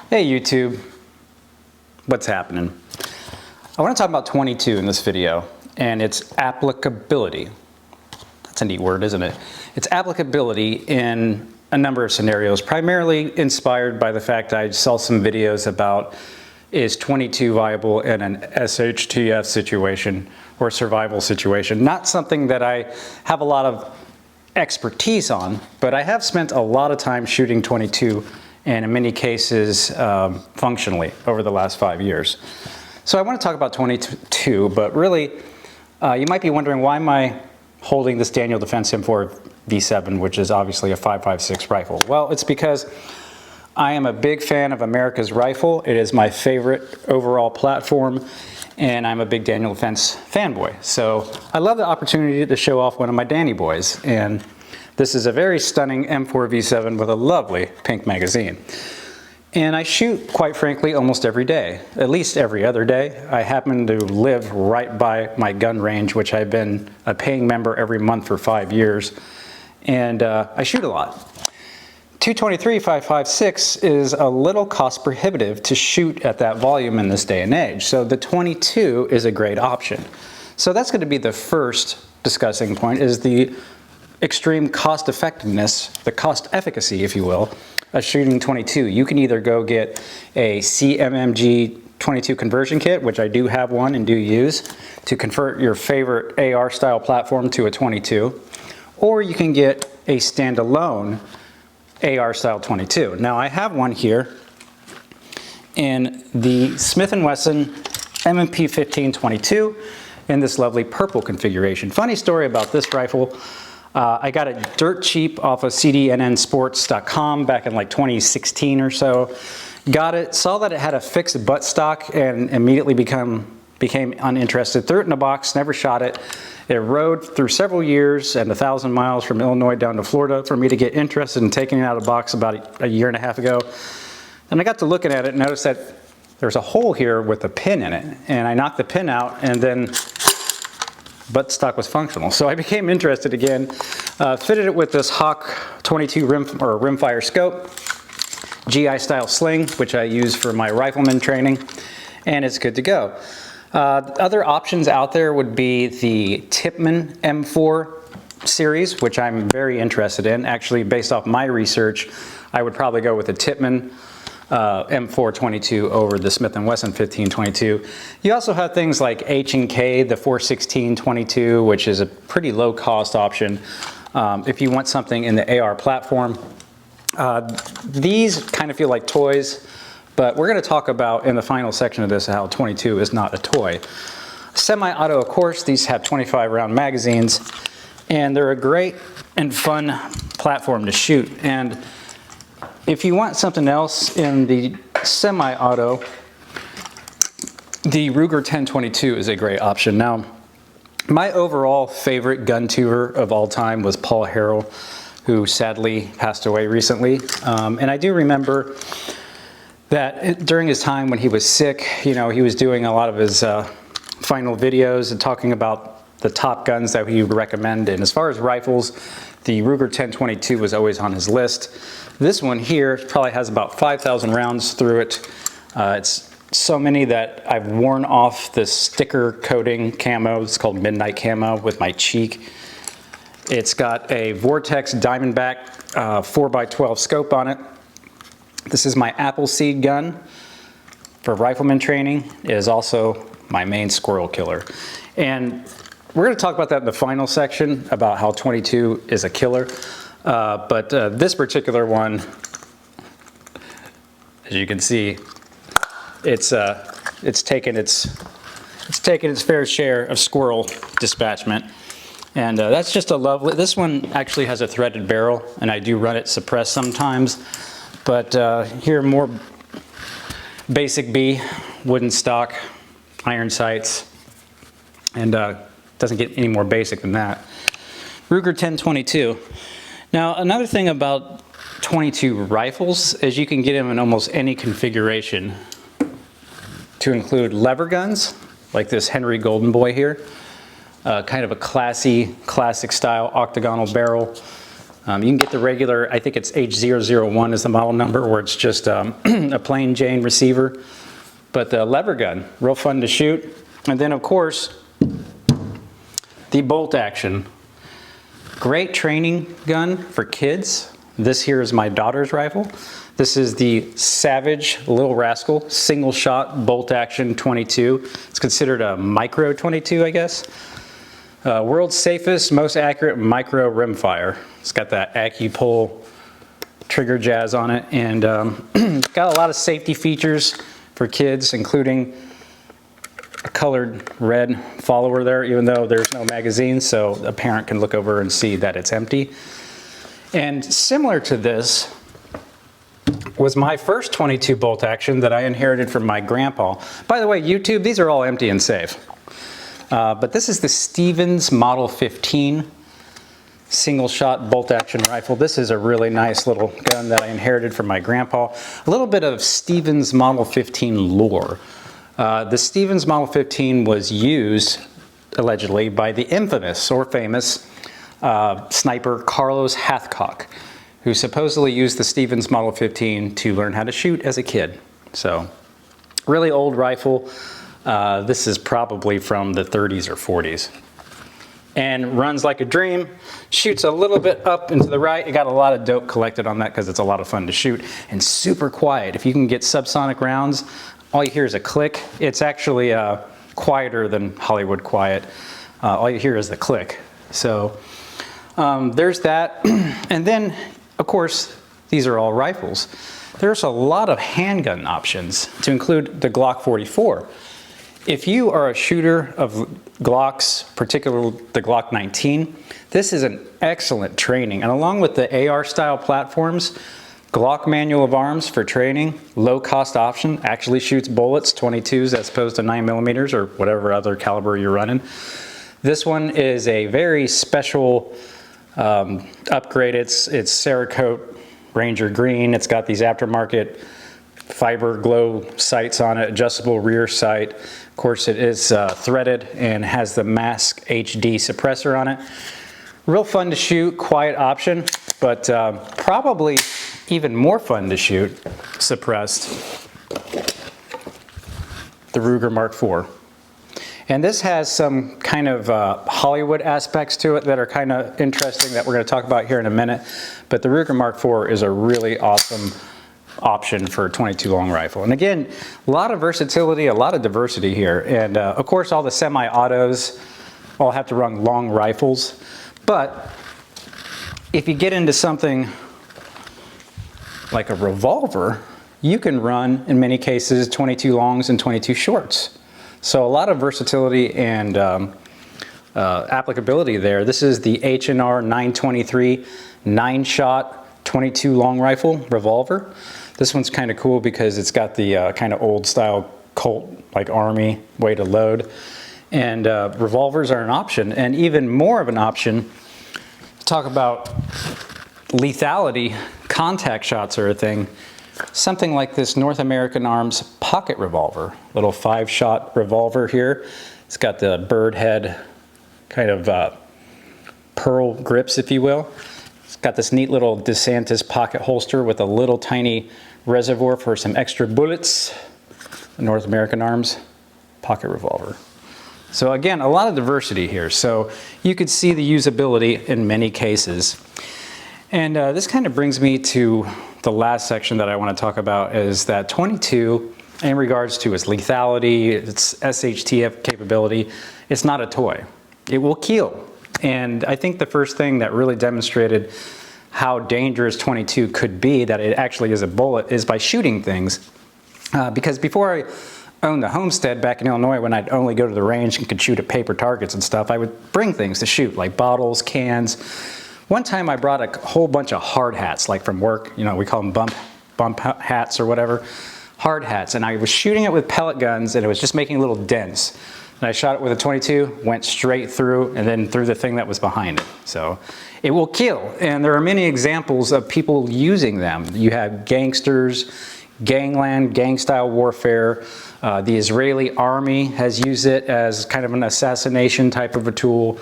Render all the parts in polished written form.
Hey YouTube, what's happening? I want to talk about 22 in this video and its applicability. That's a neat word, isn't it? Its applicability in a number of scenarios, primarily inspired by the fact I saw some videos about is 22 viable in an SHTF situation or survival situation. Not something that I have a lot of expertise on, but I have spent a lot of time shooting 22 and in many cases functionally over the last 5 years. So I want to talk about 22, but really you might be wondering, why am I holding this Daniel Defense M4 V7, which is obviously a 5.56 rifle? Well, it's because I am a big fan of America's rifle. It is my favorite overall platform, and I'm a big Daniel Defense fanboy. So I love the opportunity to show off one of my Danny boys, and this is a very stunning M4 V7 with a lovely pink magazine. And I shoot, quite frankly, almost every day, at least every other day. I happen to live right by my gun range, which I've been a paying member every month for 5 years, and I shoot a lot. 223 5.56 is a little cost prohibitive to shoot at that volume in this day and age, so the 22 is a great option. So that's going to be the first discussing point, is the extreme cost effectiveness, the cost efficacy, if you will, of shooting 22. You can either go get a CMMG 22 conversion kit, which I do have one and do use, to convert your favorite AR style platform to a 22, or you can get a standalone AR style 22. Now I have one here in the Smith & Wesson M&P 1522 in this lovely purple configuration. Funny story about this rifle. I got it dirt cheap off of cdnnsports.com back in like 2016 or so. Got it, saw that it had a fixed buttstock and immediately became uninterested. Threw it in a box, never shot it. It rode through several years and 1,000 miles from Illinois down to Florida for me to get interested in taking it out of the box about a year and a half ago. And I got to looking at it and noticed that there's a hole here with a pin in it. And I knocked the pin out, and then buttstock was functional. So I became interested again, fitted it with this Hawk 22 rimfire scope, GI style sling, which I use for my rifleman training, and it's good to go. Other options out there would be the Tippmann M4 series, which I'm very interested in. Actually, based off my research, I would probably go with the Tippmann M4 22 over the Smith & Wesson 1522. You also have things like H&K, the 416 22, which is a pretty low cost option if you want something in the AR platform. These kind of feel like toys, but we're going to talk about in the final section of this how 22 is not a toy. Semi-auto, of course, these have 25 round magazines, and they're a great and fun platform to shoot. And if you want something else in the semi-auto, the Ruger 1022 is a great option. Now, my overall favorite gun tuber of all time was Paul Harrell, who sadly passed away recently. And I do remember that during his time when he was sick, you know, he was doing a lot of his final videos and talking about the top guns that he would recommend. And as far as rifles, the Ruger 1022 was always on his list. This one here probably has about 5,000 rounds through it. It's so many that I've worn off this sticker coating camo. It's called Midnight Camo with my cheek. It's got a Vortex Diamondback 4x12 scope on it. This is my Appleseed gun for rifleman training. It is also my main squirrel killer. And we're going to talk about that in the final section, about how 22 is a killer. But this particular one, as you can see, it's taken its fair share of squirrel dispatchment, and that's just a lovely. This one actually has a threaded barrel, and I do run it suppressed sometimes. But here, more basic B, wooden stock, iron sights, and doesn't get any more basic than that. Ruger 1022. Now, another thing about 22 rifles is you can get them in almost any configuration, to include lever guns, like this Henry Golden Boy here, kind of a classy, classic style octagonal barrel. You can get the regular, I think it's H001 is the model number, where it's just a plain Jane receiver. But the lever gun, real fun to shoot. And then of course, the bolt action. Great training gun for kids. This here is my daughter's rifle. This is the Savage Little Rascal single shot bolt action 22. It's considered a micro 22, I guess. World's safest, most accurate micro rimfire. It's got that AccuPull trigger jazz on it, and got a lot of safety features for kids, including a colored red follower there, even though there's no magazine, so a parent can look over and see that it's empty. And similar to this was my first 22 bolt action that I inherited from my grandpa. By the way, YouTube, these are all empty and safe. But this is the Stevens Model 15 single shot bolt action rifle. This is a really nice little gun that I inherited from my grandpa. A little bit of Stevens Model 15 lore. The Stevens Model 15 was used, allegedly, by the infamous or famous sniper Carlos Hathcock, who supposedly used the Stevens Model 15 to learn how to shoot as a kid. So, really old rifle. This is probably from the 30s or 40s. And runs like a dream, shoots a little bit up and to the right. It got a lot of dope collected on that because it's a lot of fun to shoot, and super quiet. If you can get subsonic rounds, all you hear is a click. It's actually quieter than Hollywood quiet. All you hear is the click. So there's that. And then, of course, these are all rifles. There's a lot of handgun options, to include the Glock 44. If you are a shooter of Glocks, particularly the Glock 19, this is an excellent training. And along with the AR style platforms, Glock Manual of Arms for training, low cost option, actually shoots bullets, 22s as opposed to 9mm or whatever other caliber you're running. This one is a very special upgrade. It's Cerakote Ranger Green. It's got these aftermarket fiber glow sights on it, adjustable rear sight. Of course, it is threaded and has the Mask HD suppressor on it. Real fun to shoot, quiet option, but probably even more fun to shoot, suppressed, the Ruger Mark IV. And this has some kind of Hollywood aspects to it that are kind of interesting that we're going to talk about here in a minute. But the Ruger Mark IV is a really awesome option for a 22 long rifle. And again, a lot of versatility, a lot of diversity here. And of course, all the semi-autos all have to run long rifles. But if you get into something like a revolver, you can run, in many cases, 22 longs and 22 shorts. So a lot of versatility and applicability there. This is the H&R 923 9-shot 22 long rifle revolver. This one's kind of cool because it's got the kind of old style Colt, like Army way to load. And revolvers are an option, and even more of an option. Talk about lethality, contact shots are a thing. Something like this North American Arms pocket revolver, little 5-shot revolver here. It's got the bird head kind of pearl grips, if you will. It's got this neat little DeSantis pocket holster with a little tiny reservoir for some extra bullets. The North American Arms pocket revolver. So again, a lot of diversity here. So you could see the usability in many cases. And this kind of brings me to the last section that I want to talk about, is that 22, in regards to its lethality, its SHTF capability, it's not a toy. It will kill. And I think the first thing that really demonstrated how dangerous 22 could be, that it actually is a bullet, is by shooting things. Because before I owned the homestead back in Illinois, when I'd only go to the range and could shoot at paper targets and stuff, I would bring things to shoot, like bottles, cans. One time I brought a whole bunch of hard hats, like from work, you know, we call them bump hats or whatever, hard hats. And I was shooting it with pellet guns, and it was just making little dents. And I shot it with a 22, went straight through, and then through the thing that was behind it. So it will kill. And there are many examples of people using them. You have gangsters, gangland, gang-style warfare. The Israeli army has used it as kind of an assassination type of a tool.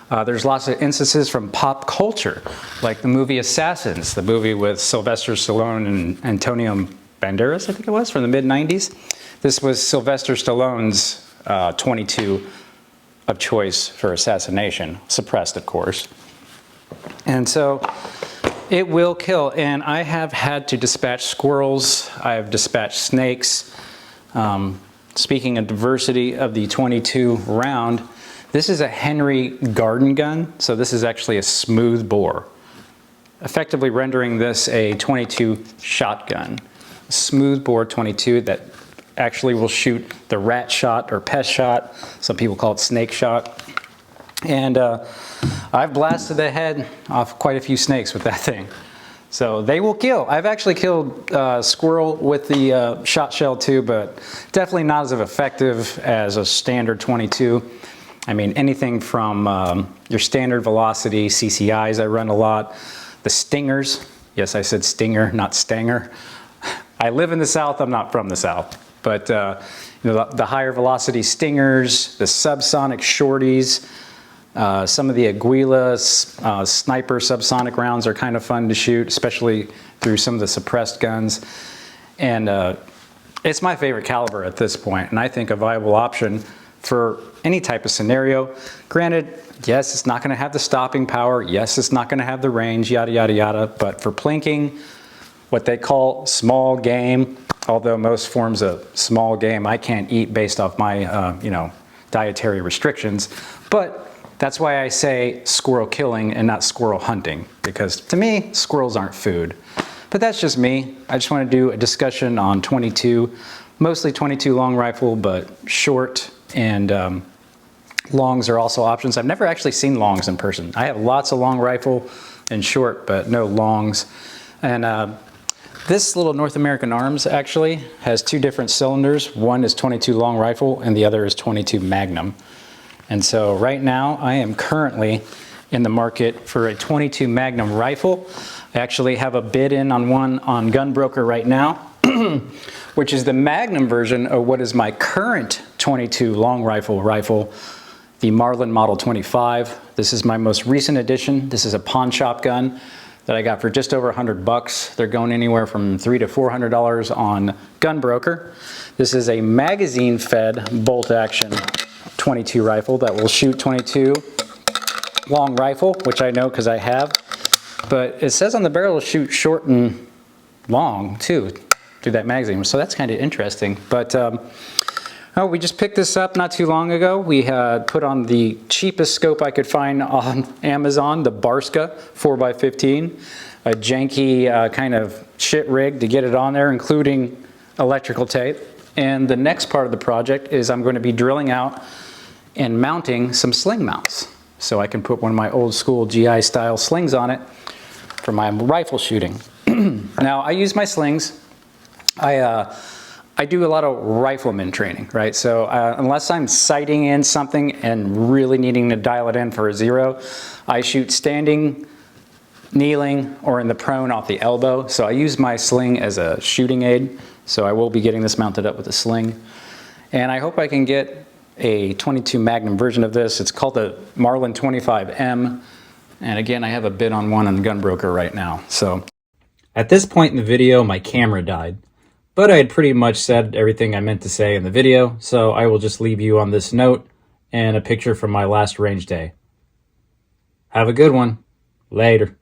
There's lots of instances from pop culture, like the movie Assassins, the movie with Sylvester Stallone and Antonio Banderas, I think it was, from the mid-90s. This was Sylvester Stallone's 22 of choice for assassination, suppressed, of course. And so it will kill, and I have had to dispatch squirrels, I have dispatched snakes. Speaking of diversity of the 22 round, this is a Henry garden gun, so this is actually a smooth bore, effectively rendering this a 22 shotgun. A smooth bore 22 that actually will shoot the rat shot or pest shot. Some people call it snake shot. And I've blasted the head off quite a few snakes with that thing. So they will kill. I've actually killed squirrel with the shot shell too, but definitely not as effective as a standard 22. I mean, anything from your standard velocity CCIs I run a lot, the stingers. Yes, I said stinger, not stanger. I live in the South, I'm not from the South. But you know, the higher velocity stingers, the subsonic shorties, some of the Aguila sniper subsonic rounds are kind of fun to shoot, especially through some of the suppressed guns. And it's my favorite caliber at this point, and I think a viable option for any type of scenario. Granted, yes, it's not going to have the stopping power. Yes, it's not going to have the range, yada, yada, yada. But for plinking, what they call small game, although most forms of small game I can't eat based off my, you know, dietary restrictions. But that's why I say squirrel killing and not squirrel hunting, because to me, squirrels aren't food. But that's just me. I just want to do a discussion on 22, mostly 22 long rifle, but short and longs are also options. I've never actually seen longs in person. I have lots of long rifle and short, but no longs. And this little North American Arms actually has two different cylinders. One is 22 long rifle and the other is 22 Magnum. And so right now I am currently in the market for a 22 Magnum rifle. I actually have a bid in on one on Gunbroker right now, which is the Magnum version of what is my current 22 long rifle, the Marlin Model 25. This is my most recent addition. This is a pawn shop gun that I got for just over $100. They're going anywhere from $300 to $400 on Gunbroker. This is a magazine-fed bolt-action 22 rifle that will shoot 22 long rifle, which I know because I have. But it says on the barrel to shoot short and long too through that magazine, so that's kind of interesting. But oh, we just picked this up not too long ago. We had put on the cheapest scope I could find on Amazon, the Barska 4x15, a janky kind of shit rig to get it on there, including electrical tape. And the next part of the project is I'm going to be drilling out and mounting some sling mounts, so I can put one of my old school GI style slings on it for my rifle shooting. Now I use my slings. I do a lot of rifleman training, right? So unless I'm sighting in something and really needing to dial it in for a zero, I shoot standing, kneeling, or in the prone off the elbow. So I use my sling as a shooting aid. So I will be getting this mounted up with a sling. And I hope I can get a 22 Magnum version of this. It's called the Marlin 25M. And again, I have a bid on one on Gunbroker right now. So at this point in the video, my camera died. But I had pretty much said everything I meant to say in the video, so I will just leave you on this note and a picture from my last range day. Have a good one. Later.